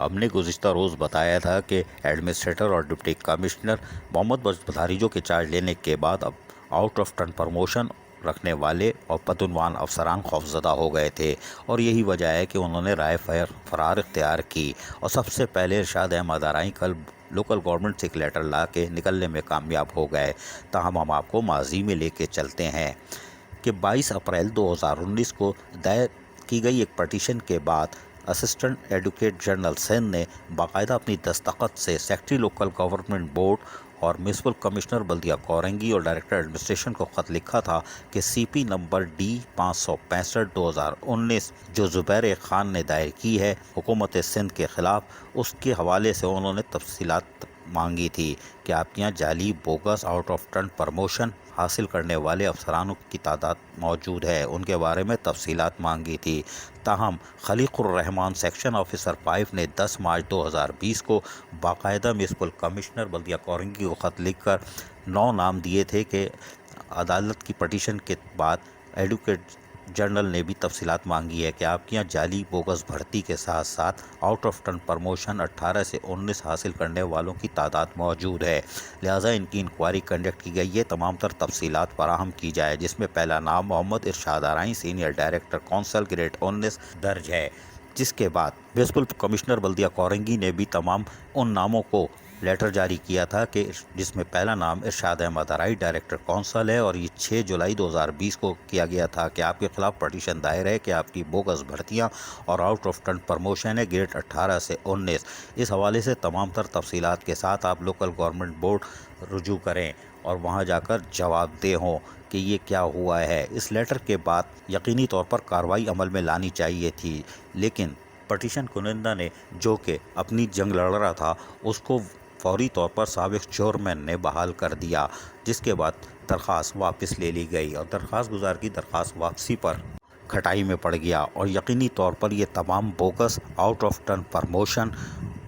ہم نے گزشتہ روز بتایا تھا کہ ایڈمنسٹریٹر اور ڈپٹی کمشنر محمد بھداریجو کے چارج لینے کے بعد اب آؤٹ آف ٹرن پروموشن رکھنے والے اور بدعنوان افسران خوفزدہ ہو گئے تھے، اور یہی وجہ ہے کہ انہوں نے رائے فرار اختیار کی۔ اور سب سے پہلے ارشاد احمد آرائیں کل لوکل گورنمنٹ سے ایک لیٹر لا کے نکلنے میں کامیاب ہو گئے۔ تاہم ہم آپ کو ماضی میں لے کے چلتے ہیں کہ 22 اپریل 2019 کو دائر کی گئی ایک پٹیشن کے بعد اسسٹنٹ ایڈوکیٹ جنرل سندھ نے باقاعدہ اپنی دستخط سے سیکرٹری لوکل گورنمنٹ بورڈ اور میونسپل کمشنر بلدیہ کورنگی اور ڈائریکٹر ایڈمنسٹریشن کو خط لکھا تھا کہ سی پی نمبر ڈی 565/2019 جو زبیر خان نے دائر کی ہے حکومت سندھ کے خلاف، اس کے حوالے سے انہوں نے تفصیلات مانگی تھی کہ آپ کے یہاں جعلی bogus out of turn promotion حاصل کرنے والے افسرانوں کی تعداد موجود ہے، ان کے بارے میں تفصیلات مانگی تھی۔ تاہم خلیق الرحمان سیکشن آفیسر 5 نے 10 مارچ 2020 کو باقاعدہ میونسپل کمشنر بلدیہ کورنگی کو خط لکھ کر 9 نام دیے تھے کہ عدالت کی پٹیشن کے بعد ایڈوکیٹ جنرل نے بھی تفصیلات مانگی ہے کہ آپ کے یہاں جعلی بوگس بھرتی کے ساتھ ساتھ آؤٹ آف ٹرن پروموشن 18 سے 19 حاصل کرنے والوں کی تعداد موجود ہے، لہٰذا ان کی انکوائری کنڈکٹ کی گئی ہے، تمام تر تفصیلات فراہم کی جائے، جس میں پہلا نام Muhammad Irshad Arain senior director council grade 19 درج ہے۔ جس کے بعد میونسپل کمشنر بلدیہ کورنگی نے بھی تمام ان ناموں کو لیٹر جاری کیا تھا کہ جس میں پہلا نام ارشاد احمد آرائی ڈائریکٹر کونسل ہے، اور یہ 6 جولائی 2020 کو کیا گیا تھا کہ آپ کے خلاف پٹیشن دائر ہے کہ آپ کی بوگس بھرتیاں اور آؤٹ آف ٹرن پروموشن ہے گریڈ 18 سے 19۔ اس حوالے سے تمام تر تفصیلات کے ساتھ آپ لوکل گورنمنٹ بورڈ رجوع کریں اور وہاں جا کر جواب دہ ہوں کہ یہ کیا ہوا ہے۔ اس لیٹر کے بعد یقینی طور پر کارروائی عمل میں لانی چاہیے تھی، لیکن پٹیشن کنندہ نے جو کہ اپنی جنگ لڑ رہا تھا اس کو فوری طور پر سابق چیئرمین نے بحال کر دیا، جس کے بعد درخواست واپس لے لی گئی اور درخواست گزار کی درخواست واپسی پر کھٹائی میں پڑ گیا، اور یقینی طور پر یہ تمام bogus out of turn promotion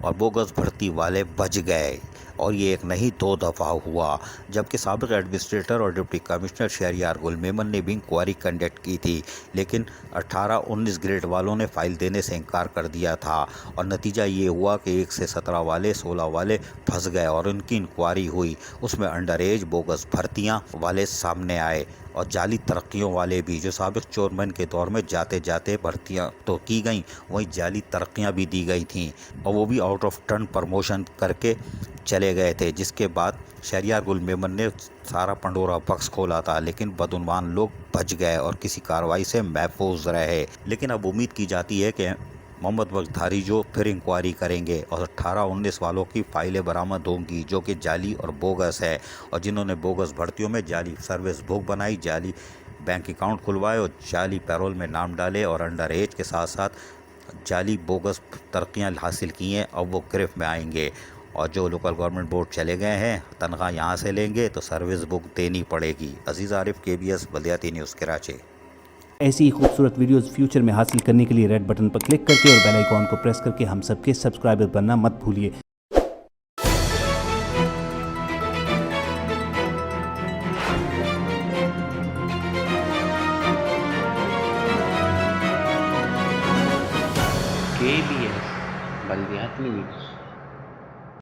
اور بوگس بھرتی والے بچ گئے، اور یہ ایک نہیں 2 دفعہ ہوا، جبکہ سابق ایڈمنسٹریٹر اور ڈپٹی کمشنر شہریار گل میمن نے بھی انکوائری کنڈکٹ کی تھی، لیکن 18-19 گریڈ والوں نے فائل دینے سے انکار کر دیا تھا، اور نتیجہ یہ ہوا کہ 1 سے 17 والے 16 والے پھنس گئے، اور ان کی انکوائری ہوئی، اس میں انڈر ایج بوگس بھرتیاں والے سامنے آئے، اور جعلی ترقیوں والے بھی، جو سابق چیئرمین کے دور میں جاتے جاتے بھرتیاں تو کی گئیں، وہیں جعلی ترقیاں بھی دی گئی تھیں، اور وہ بھی آؤٹ آف ٹرن پروموشن کر کے چلے گئے تھے، جس کے بعد شہریار گل میمن نے سارا پنڈورا باکس کھولا تھا، لیکن بدعنوان لوگ بچ گئے اور کسی کارروائی سے محفوظ رہے۔ لیکن اب امید کی جاتی ہے کہ محمد بھداریجو پھر انکوائری کریں گے اور 18-19 والوں کی فائلیں برآمد ہوں گی جو کہ جعلی اور بوگس ہے، اور جنہوں نے بوگس بھرتیوں میں جعلی سروس بک بنائی، جعلی بینک اکاؤنٹ کھلوائے اور جعلی پیرول میں نام ڈالے، اور انڈر ایج کے ساتھ ساتھ جعلی بوگس ترقیاں حاصل کی ہیں، اب وہ گرفت میں آئیں گے، اور جو لوکل گورنمنٹ بورڈ چلے گئے ہیں تنخواہ یہاں سے لیں گے تو سروس بک دینی پڑے گی۔ عزیز عارف، KBS بلدیاتی نیوز کراچی۔ ایسی ہی خوبصورت ویڈیوز فیوچر میں حاصل کرنے کے لیے ریڈ بٹن پر کلک کر کے اور بیل آئیکن کو پریس کر کے ہم سب کے سبسکرائبر بننا مت بھولیے۔ KBS بلدیاتی نیوز۔